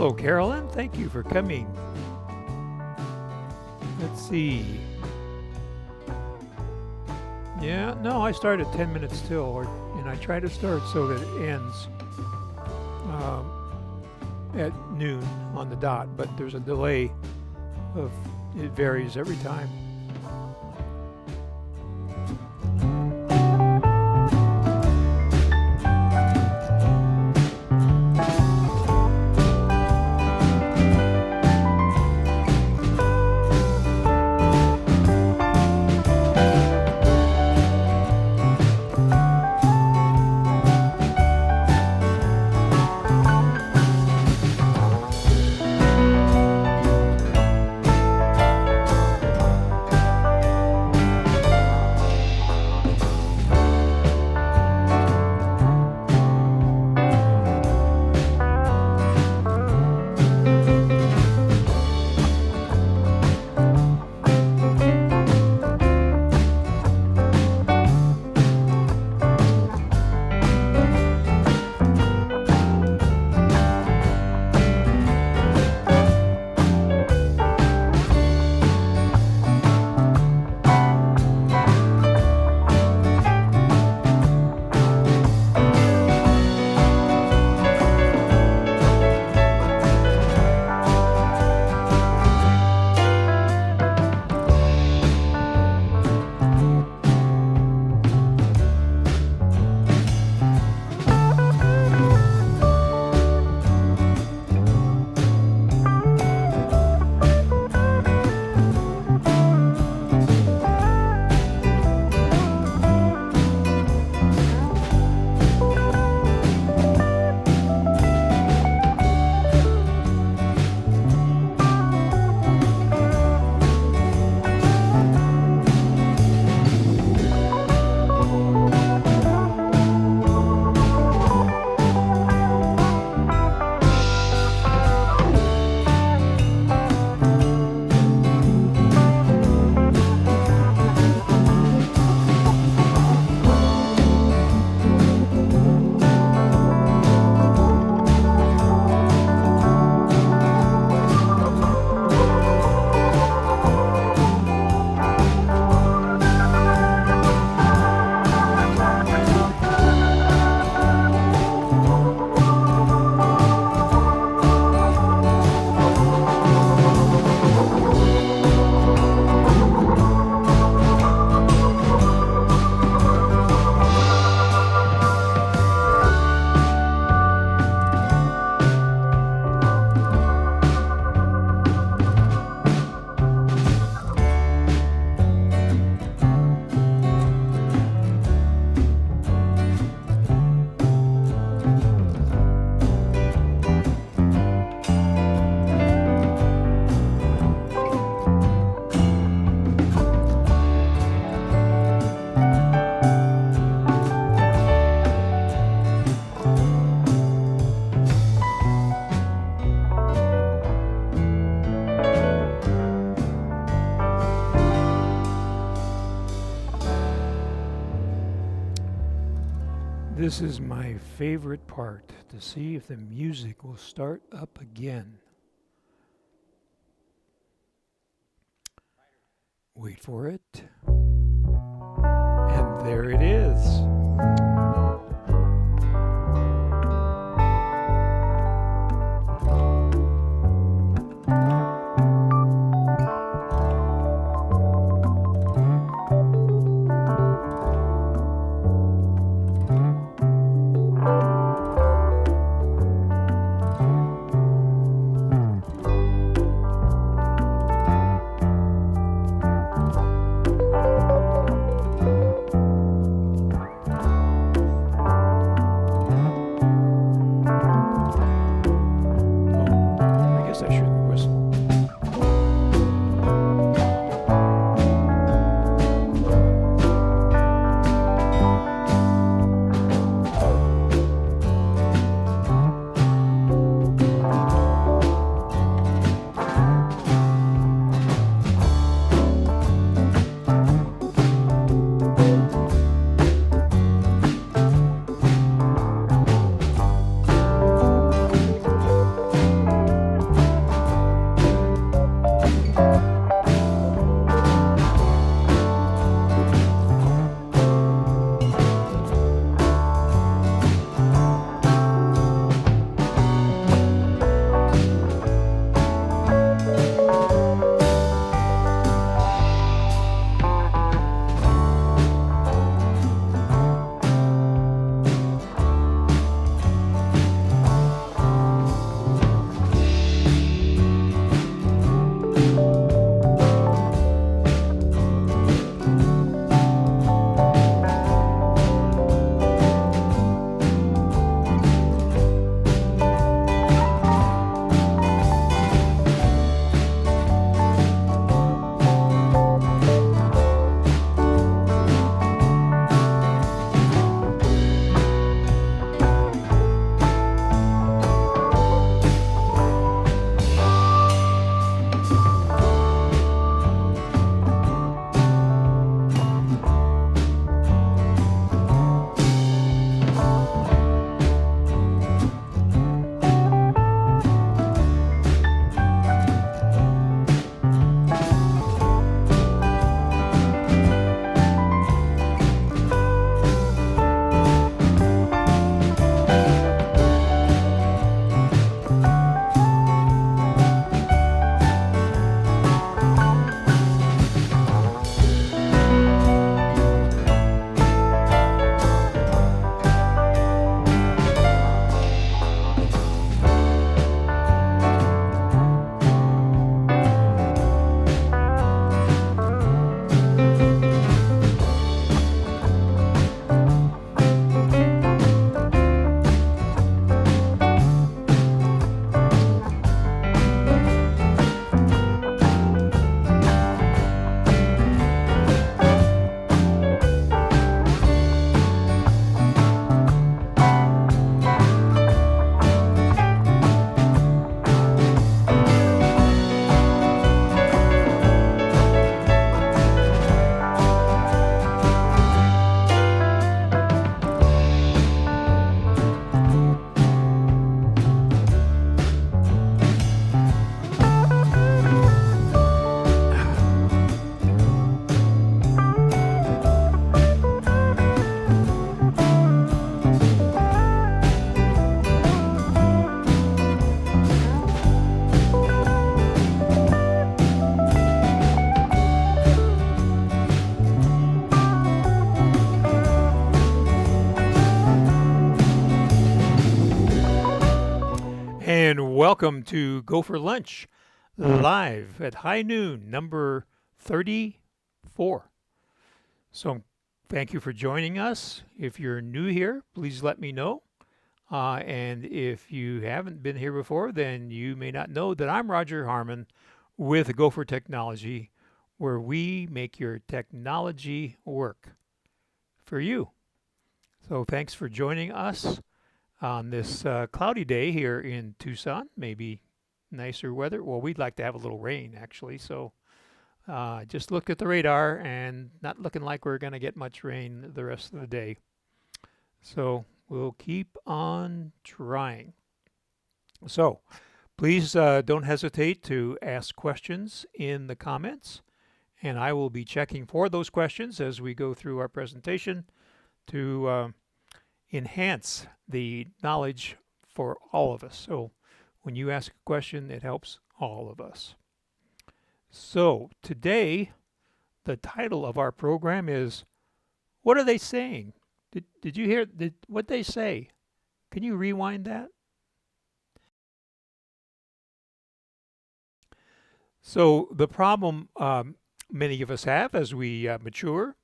Hello, Carolyn. Thank you for coming. Let's see. Yeah, no, I start at 10 minutes till, and I try to start so that it ends at noon on the dot, but there's a delay of, it varies every time. This is my favorite part, to see if the music will start up again. Wait for it. And there it is. And welcome to Go for Lunch, live at high noon, number 34. So thank you for joining us. If you're new here, please let me know. And if you haven't been here before, then you may not know that I'm Roger Harmon with GoFor Technology, where we make your technology work for you. So thanks for joining us on this cloudy day here in Tucson. Maybe nicer weather. Well, we'd like to have a little rain, actually. So just look at the radar, and not looking like we're going to get much rain the rest of the day. So we'll keep on trying. So please don't hesitate to ask questions in the comments, and I will be checking for those questions as we go through our presentation to enhance the knowledge for all of us. So when you ask a question, it helps all of us. So today, the title of our program is, What Are They Saying? Did you hear what they say? Can you rewind that? So the problem many of us have as we mature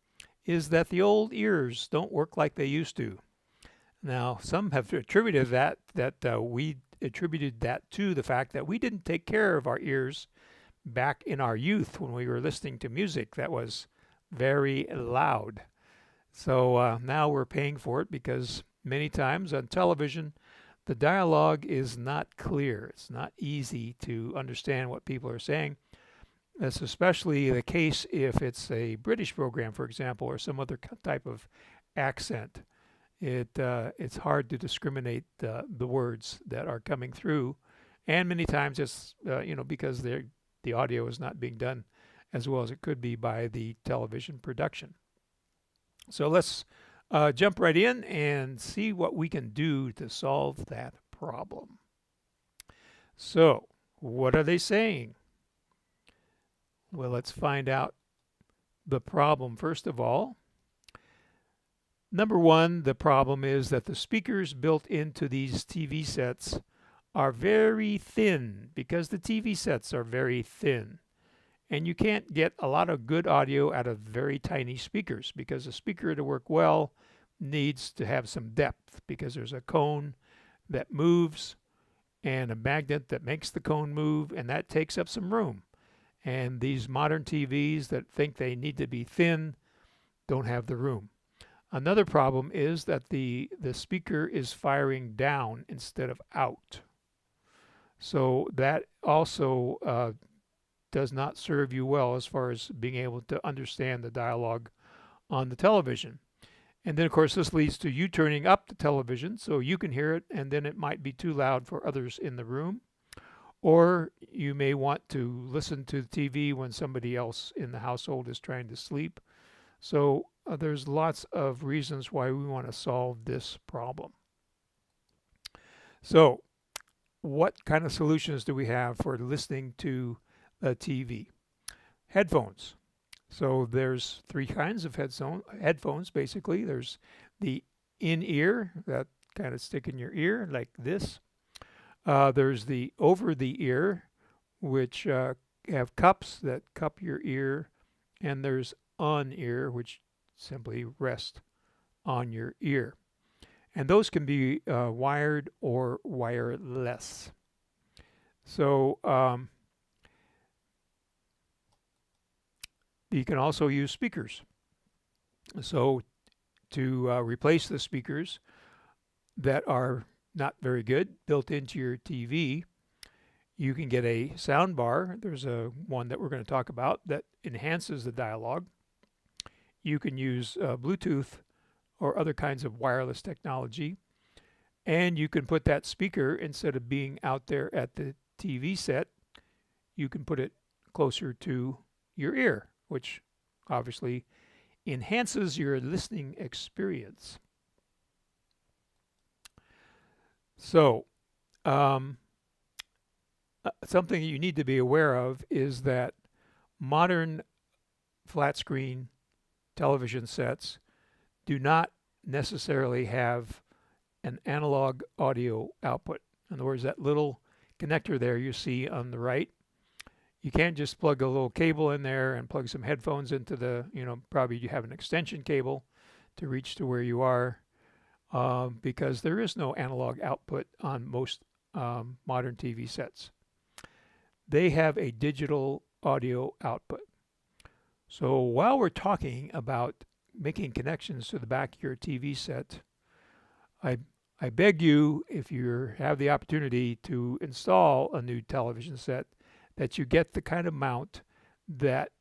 is that the old ears don't work like they used to. Now, some have attributed we attributed that to the fact that we didn't take care of our ears back in our youth when we were listening to music that was very loud. So now we're paying for it because many times on television, the dialogue is not clear. It's not easy to understand what people are saying. That's especially the case if it's a British program, for example, or some other type of accent. It's hard to discriminate the words that are coming through, and many times it's because the audio is not being done as well as it could be by the television production. So let's jump right in and see what we can do to solve that problem. So, what are they saying? Well, let's find out the problem first of all. Number one, the problem is that the speakers built into these TV sets are very thin because the TV sets are very thin. And you can't get a lot of good audio out of very tiny speakers because a speaker to work well needs to have some depth because there's a cone that moves and a magnet that makes the cone move, and that takes up some room. And these modern TVs that think they need to be thin don't have the room. Another problem is that the speaker is firing down instead of out. So that also does not serve you well as far as being able to understand the dialogue on the television. And then, of course, this leads to you turning up the television so you can hear it, and then it might be too loud for others in the room. Or you may want to listen to the TV when somebody else in the household is trying to sleep. So there's lots of reasons why we want to solve this problem. So what kind of solutions do we have for listening to the TV? Headphones. So there's three kinds of headphones basically. There's the in-ear that kind of stick in your ear like this. There's the over-the-ear, which have cups that cup your ear, and there's on-ear, which simply rest on your ear. And those can be wired or wireless. So you can also use speakers. So to replace the speakers that are not very good built into your TV, you can get a sound bar. There's one that we're going to talk about that enhances the dialogue. You can use Bluetooth or other kinds of wireless technology, and you can put that speaker, instead of being out there at the TV set, you can put it closer to your ear, which obviously enhances your listening experience. So something you need to be aware of is that modern flat screen television sets do not necessarily have an analog audio output. In other words, that little connector there you see on the right, you can't just plug a little cable in there and plug some headphones into the, probably you have an extension cable to reach to where you are, because there is no analog output on most modern TV sets. They have a digital audio output. So while we're talking about making connections to the back of your TV set, I beg you, if you have the opportunity to install a new television set, that you get the kind of mount that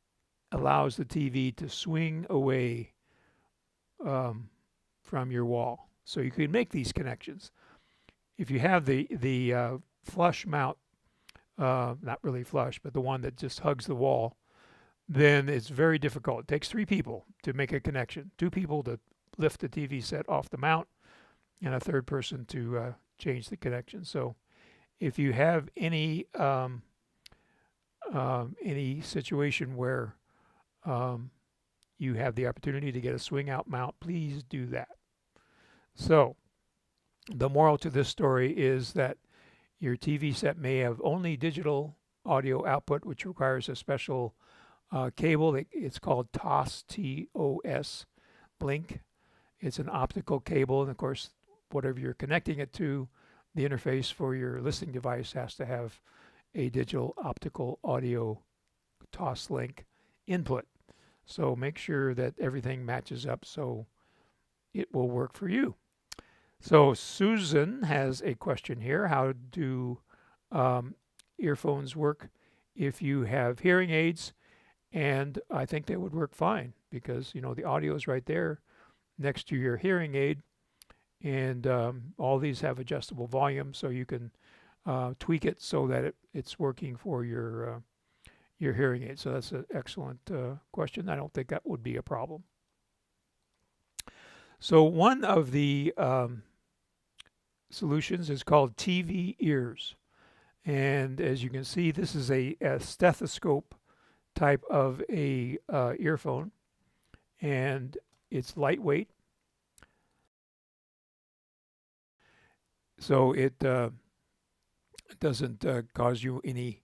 allows the TV to swing away from your wall. So you can make these connections. If you have the flush mount, not really flush, but the one that just hugs the wall, then it's very difficult. It takes 3 people to make a connection. 2 people to lift the TV set off the mount, and a third person to change the connection. So if you have any situation where you have the opportunity to get a swing out mount, please do that. So the moral to this story is that your TV set may have only digital audio output, which requires a special cable. It's called TOS, T-O-S link. It's an optical cable, and of course, whatever you're connecting it to, the interface for your listening device has to have a digital optical audio TOS link input. So make sure that everything matches up so it will work for you. So Susan has a question here. How do earphones work if you have hearing aids? And I think they would work fine because, you know, the audio is right there next to your hearing aid. And all these have adjustable volume, so you can tweak it so that it's working for your hearing aid. So that's an excellent question. I don't think that would be a problem. So one of the solutions is called TV ears. And as you can see, this is a stethoscope type of a earphone, and it's lightweight. So it doesn't cause you any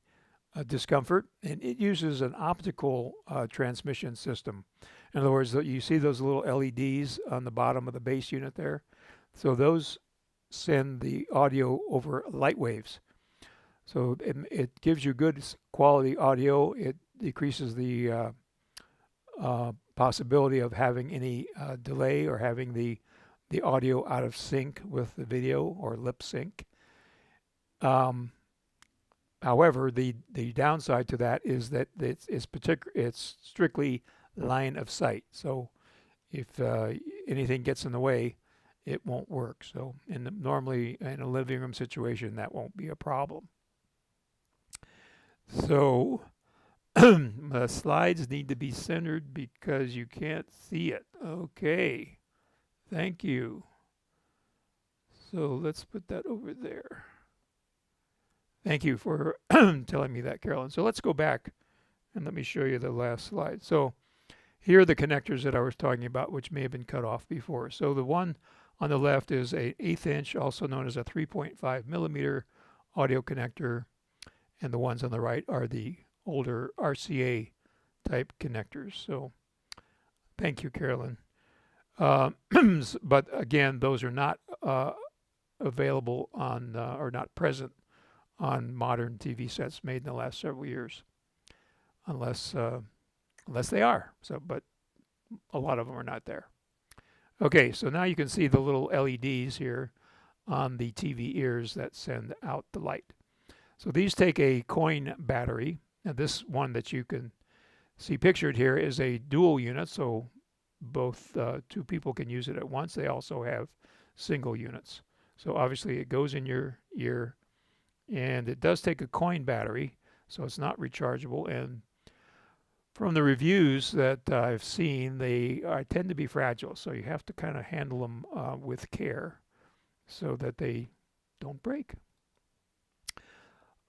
discomfort, and it uses an optical transmission system. In other words, you see those little LEDs on the bottom of the base unit there? So those send the audio over light waves. So it gives you good quality audio. It decreases the possibility of having any delay or having the audio out of sync with the video or lip sync. However, the downside to that is that it's strictly line of sight. So if anything gets in the way, it won't work. So normally in a living room situation, that won't be a problem. So the slides need to be centered because you can't see it. Okay. Thank you. So let's put that over there. Thank you for telling me that, Carolyn. So let's go back and let me show you the last slide. So here are the connectors that I was talking about, which may have been cut off before. So the one on the left is an 1/8 inch, also known as a 3.5 millimeter audio connector. And the ones on the right are the older RCA type connectors. So thank you, Carolyn. But again, those are not available on or not present on modern TV sets made in the last several years, unless they are. So, but a lot of them are not there. Okay, so now you can see the little LEDs here on the TV ears that send out the light. So these take a coin battery. Now this one that you can see pictured here is a dual unit, so both 2 people can use it at once. They also have single units. So obviously it goes in your ear, and it does take a coin battery, so it's not rechargeable. And from the reviews that I've seen, they tend to be fragile, so you have to kind of handle them with care so that they don't break.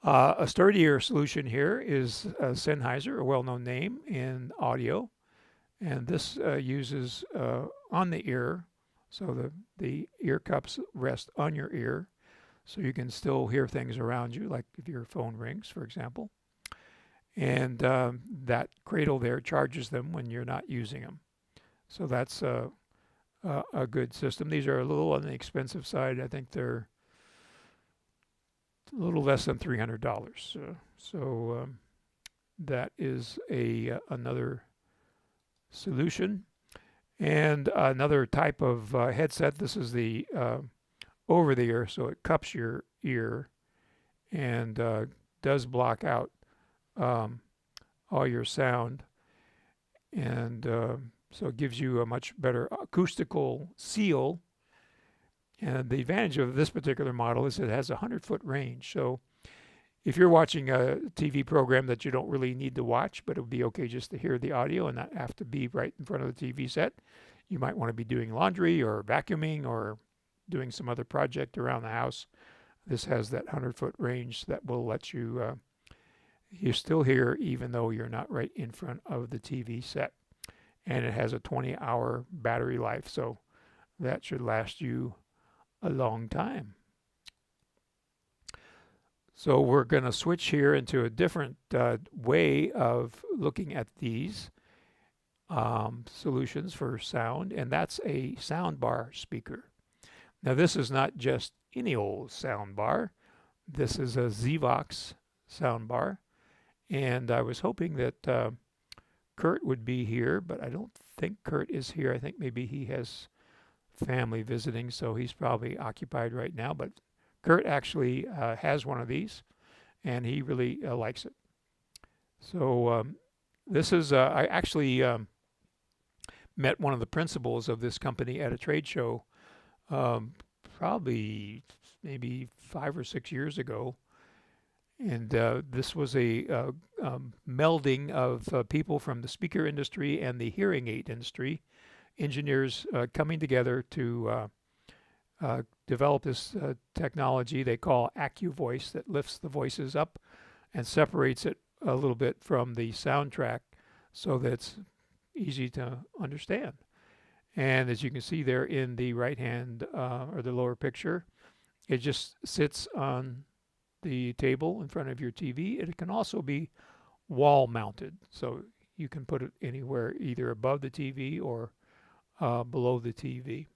A sturdier solution here is Sennheiser, a well-known name in audio. And this uses on the ear, so the ear cups rest on your ear, so you can still hear things around you, like if your phone rings, for example. And that cradle there charges them when you're not using them. So that's a good system. These are a little on the expensive side. I think they're a little less than $300. So that is another solution. And another type of headset. This is the over the ear, so it cups your ear and does block out all your sound, and so it gives you a much better acoustical seal And the advantage of this particular model is it has a 100-foot range. So if you're watching a TV program that you don't really need to watch, but it would be okay just to hear the audio and not have to be right in front of the TV set, you might want to be doing laundry or vacuuming or doing some other project around the house. This has that 100-foot range that will let you you still hear even though you're not right in front of the TV set. And it has a 20-hour battery life, so that should last you a long time. So we're going to switch here into a different way of looking at these solutions for sound, and that's a soundbar speaker. Now this is not just any old soundbar. This is a Zvox soundbar, and I was hoping that Kurt would be here, but I don't think Kurt is here. I think maybe he has family visiting, so he's probably occupied right now. But Kurt actually has one of these, and he really likes it. So this is, I actually met one of the principals of this company at a trade show probably maybe 5 or 6 years ago. And this was a melding of people from the speaker industry and the hearing aid industry, engineers coming together to develop this technology they call AccuVoice that lifts the voices up and separates it a little bit from the soundtrack so that it's easy to understand. And as you can see there in the right hand or the lower picture, it just sits on the table in front of your TV. It can also be wall mounted, so you can put it anywhere, either above the TV or below the TV.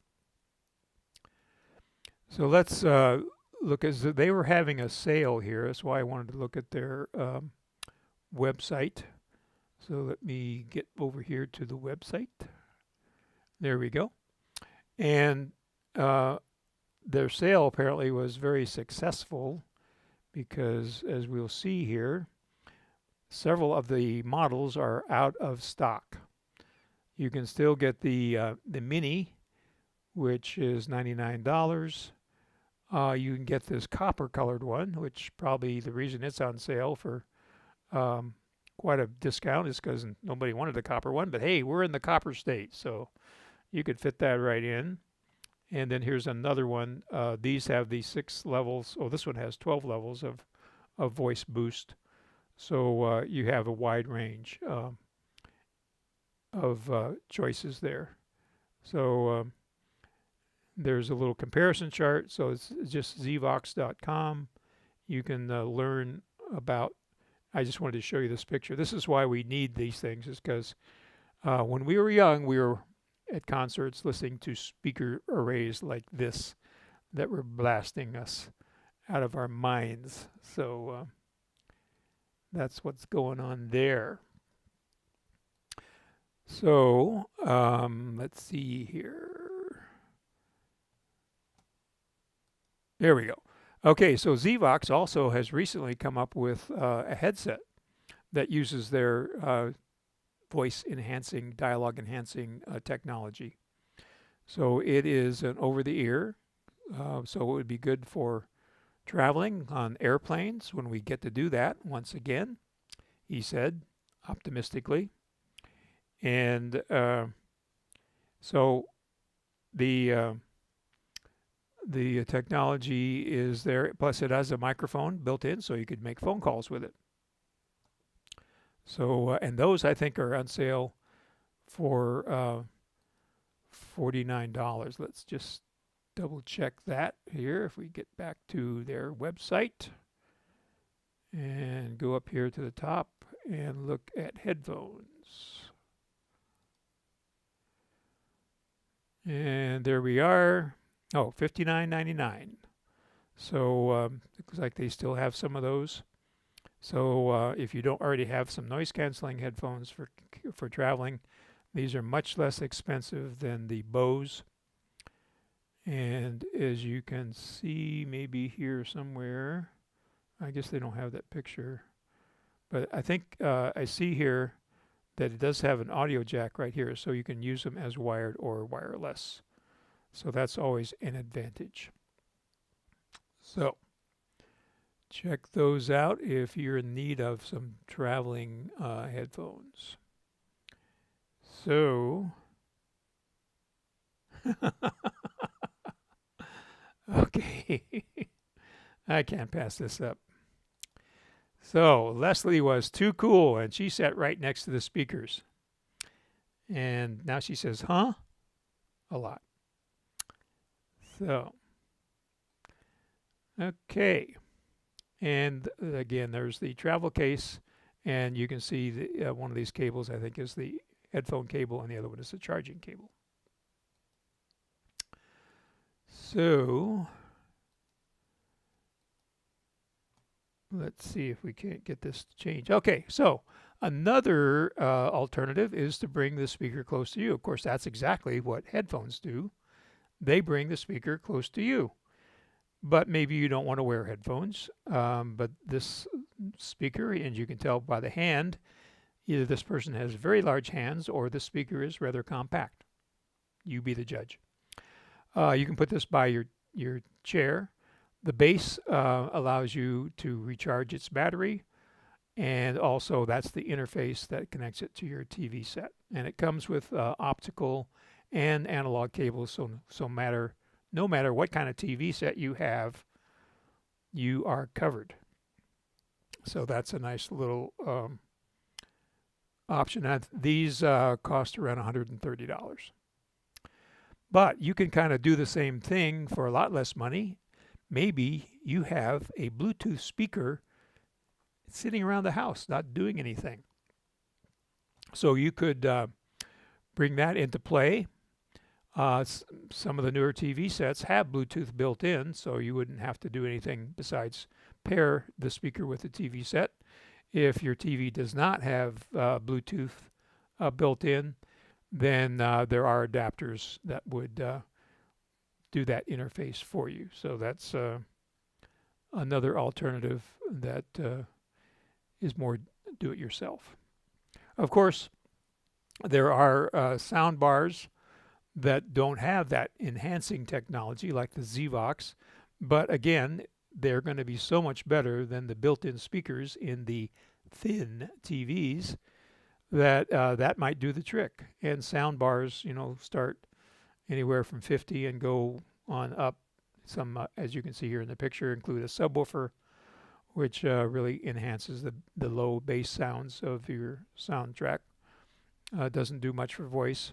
So let's look, as they were having a sale here. That's why I wanted to look at their website. So let me get over here to the website. There we go. And their sale apparently was very successful because, as we'll see here, several of the models are out of stock. You can still get the Mini, which is $99. You can get this copper colored one, which probably the reason it's on sale for quite a discount is because nobody wanted the copper one. But hey, we're in the copper state, so you could fit that right in. And then here's another one. These have the 6 levels. Oh, this one has 12 levels of voice boost. So you have a wide range of choices there. So there's a little comparison chart. So it's just zvox.com. You can learn about, I just wanted to show you this picture. This is why we need these things, is because when we were young, we were at concerts listening to speaker arrays like this that were blasting us out of our minds. So that's what's going on there. So let's see here. There we go. Okay, so Zvox also has recently come up with a headset that uses their voice enhancing, dialogue enhancing technology. So it is an over-the-ear, so it would be good for traveling on airplanes when we get to do that once again, he said optimistically. And so the technology is there, plus it has a microphone built in, so you could make phone calls with it. So, and those I think are on sale for $49. Let's just double check that here. If we get back to their website and go up here to the top and look at headphones. And there we are. Oh, $59.99. So looks like they still have some of those. So if you don't already have some noise canceling headphones for traveling, these are much less expensive than the Bose. And as you can see, maybe here somewhere, I guess they don't have that picture, but I think I see here that it does have an audio jack right here, so you can use them as wired or wireless. So that's always an advantage. So check those out if you're in need of some traveling headphones. So, okay, I can't pass this up. So Leslie was too cool, and she sat right next to the speakers. And now she says, huh? A lot. So, okay. And again, there's the travel case, and you can see the, one of these cables, I think, is the headphone cable, and the other one is the charging cable. So, let's see if we can't get this to change. Okay, so another alternative is to bring the speaker close to you. Of course, that's exactly what headphones do. They bring the speaker close to you. But maybe you don't want to wear headphones. But this speaker, and you can tell by the hand, either this person has very large hands or the speaker is rather compact. You be the judge. You can put this by your chair. The base allows you to recharge its battery, and also that's the interface that connects it to your TV set. And it comes with optical and analog cables, so no matter what kind of TV set you have, you are covered. So that's a nice little option. These cost around $130. But you can kind of do the same thing for a lot less money. Maybe you have a Bluetooth speaker sitting around the house, not doing anything. So you could bring that into play. Some of the newer TV sets have Bluetooth built in, so you wouldn't have to do anything besides pair the speaker with the TV set. If your TV does not have Bluetooth built in, then there are adapters that would do that interface for you. So that's another alternative that is more do-it-yourself. Of course, there are sound bars that don't have that enhancing technology like the Zvox, but again, they're going to be so much better than the built-in speakers in the thin TVs that that might do the trick. And sound bars, you know, start anywhere from 50 and go on up. Some, as you can see here in the picture, include a subwoofer, which really enhances the low bass sounds of your soundtrack. Doesn't do much for voice.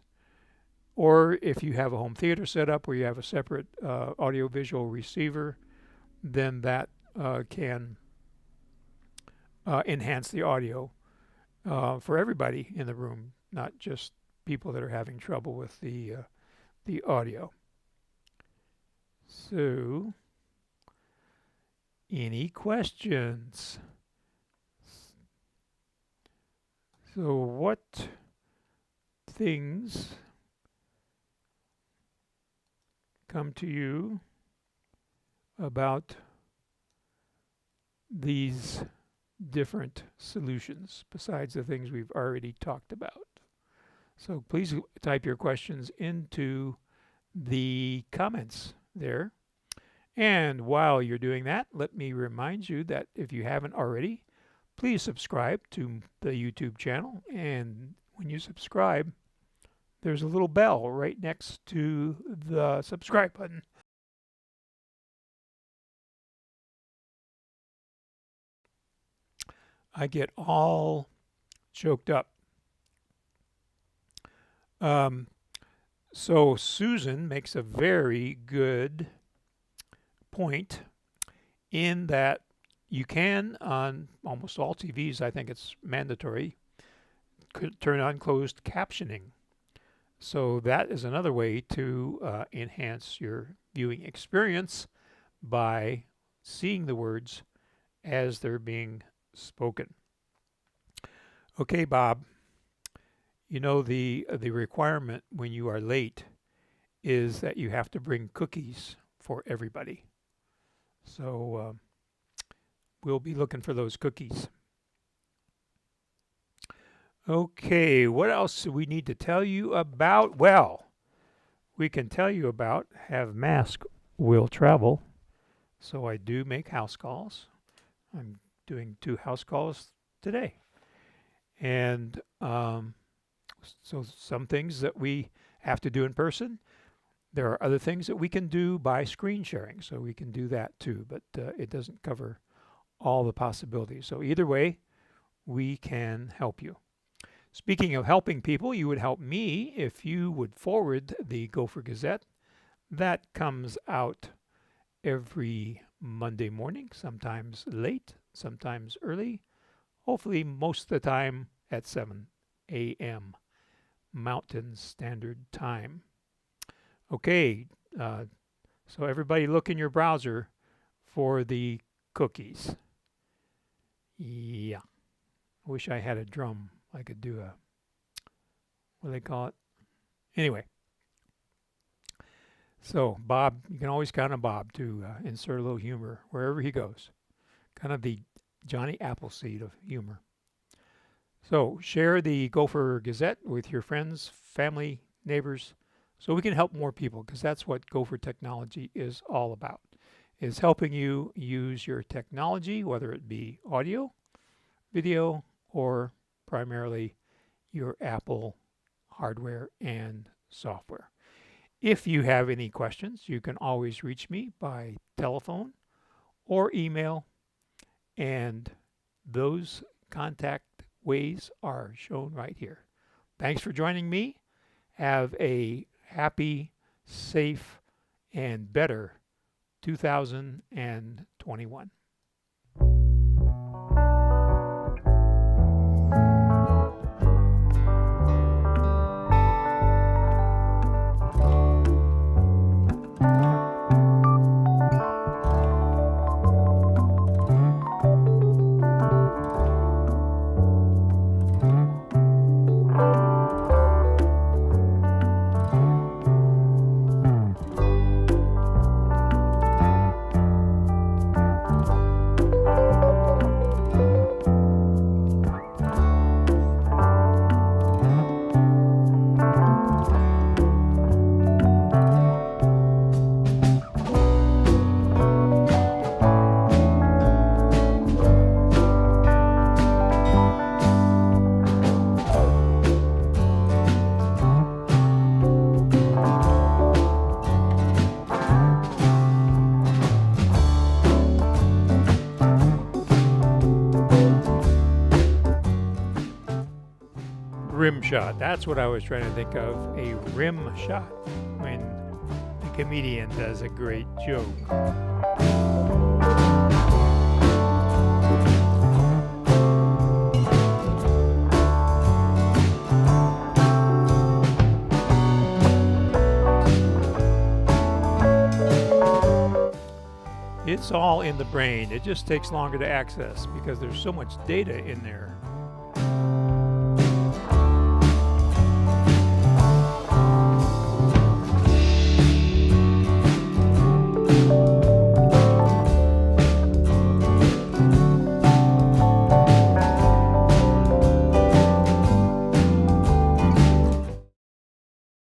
Or if you have a home theater setup where you have a separate audiovisual receiver, then that can enhance the audio for everybody in the room, not just people that are having trouble with the audio. So, any questions? So what things come to you about these different solutions besides the things we've already talked about? So please type your questions into the comments there. And while you're doing that, let me remind you that if you haven't already, please subscribe to the YouTube channel. And when you subscribe, there's a little bell right next to the subscribe button. I get all choked up. So Susan makes a very good point in that you can, on almost all TVs, I think it's mandatory, turn on closed captioning. So that is another way to enhance your viewing experience by seeing the words as they're being spoken. Okay, Bob, you know the requirement when you are late is that you have to bring cookies for everybody. So we'll be looking for those cookies. Okay, what else do we need to tell you about? Well, we can tell you about have mask will travel. So I do make house calls. I'm doing 2 house calls today. And so some things that we have to do in person, there are other things that we can do by screen sharing. So we can do that too, but it doesn't cover all the possibilities. So either way, we can help you. Speaking of helping people, you would help me if you would forward the GoFor Gazette. That comes out every Monday morning, sometimes late, sometimes early, hopefully most of the time at 7 a.m. Mountain Standard Time. Okay, so everybody look in your browser for the cookies. Yeah, I wish I had a drum. I could do a, what do they call it? Anyway, so Bob, you can always count on Bob to insert a little humor wherever he goes. Kind of the Johnny Appleseed of humor. So share the GoFor Gazette with your friends, family, neighbors, so we can help more people, because that's what GoFor Technology is all about, is helping you use your technology, whether it be audio, video, or primarily your Apple hardware and software. If you have any questions, you can always reach me by telephone or email, and those contact ways are shown right here. Thanks for joining me. Have a happy, safe, and better 2021. Rim shot. That's what I was trying to think of. A rim shot when the comedian does a great joke. It's all in the brain. It just takes longer to access because there's so much data in there.